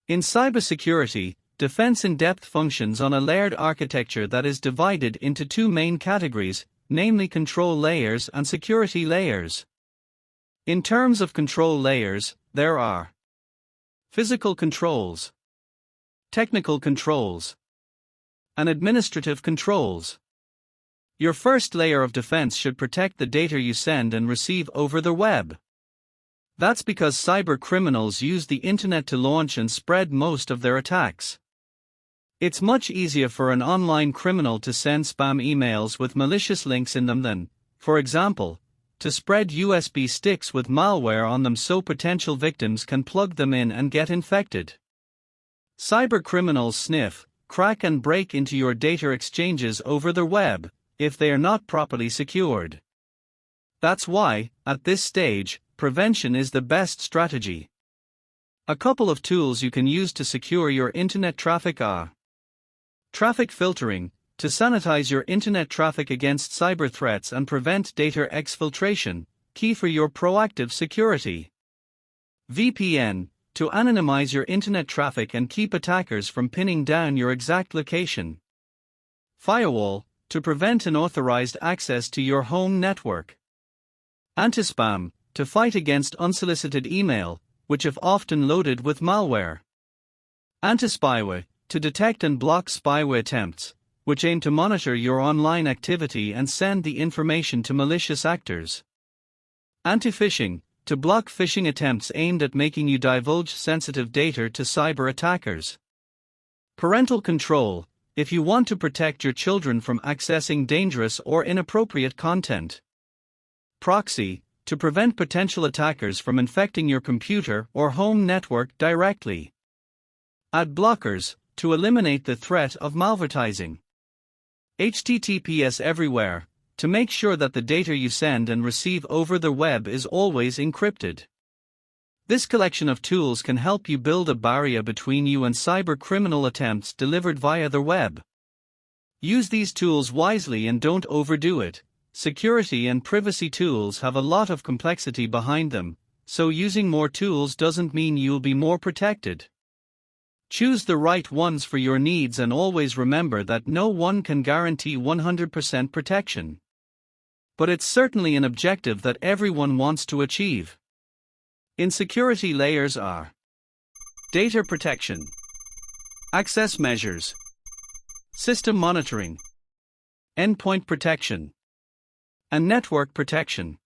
In cybersecurity, defense in-depth functions on a layered architecture that is divided into two main categories, namely control layers and security layers. In terms of control layers, there are physical controls, technical controls, and administrative controls. Your first layer of defense should protect the data you send and receive over the web. That's because cyber criminals use the internet to launch and spread most of their attacks. It's much easier for an online criminal to send spam emails with malicious links in them than, for example, to spread USB sticks with malware on them so potential victims can plug them in and get infected. Cyber criminals sniff, crack and break into your data exchanges over the web, if they are not properly secured. That's why, at this stage, prevention is the best strategy. A couple of tools you can use to secure your internet traffic are traffic filtering, to sanitize your internet traffic against cyber threats and prevent data exfiltration, key for your proactive security. VPN, to anonymize your internet traffic and keep attackers from pinning down your exact location. Firewall, to prevent unauthorized access to your home network. Anti-spam, to fight against unsolicited email, which is often loaded with malware. Anti-spyware, to detect and block spyware attempts, which aim to monitor your online activity and send the information to malicious actors. Anti-phishing, to block phishing attempts aimed at making you divulge sensitive data to cyber attackers. Parental control, if you want to protect your children from accessing dangerous or inappropriate content. Proxy, to prevent potential attackers from infecting your computer or home network directly. Ad blockers, to eliminate the threat of malvertising. HTTPS everywhere, to make sure that the data you send and receive over the web is always encrypted. This collection of tools can help you build a barrier between you and cyber criminal attempts delivered via the web. Use these tools wisely and don't overdo it. Security and privacy tools have a lot of complexity behind them, so using more tools doesn't mean you'll be more protected. Choose the right ones for your needs and always remember that no one can guarantee 100% protection. But it's certainly an objective that everyone wants to achieve. In security layers are data protection, access measures, system monitoring, endpoint protection, and network protection.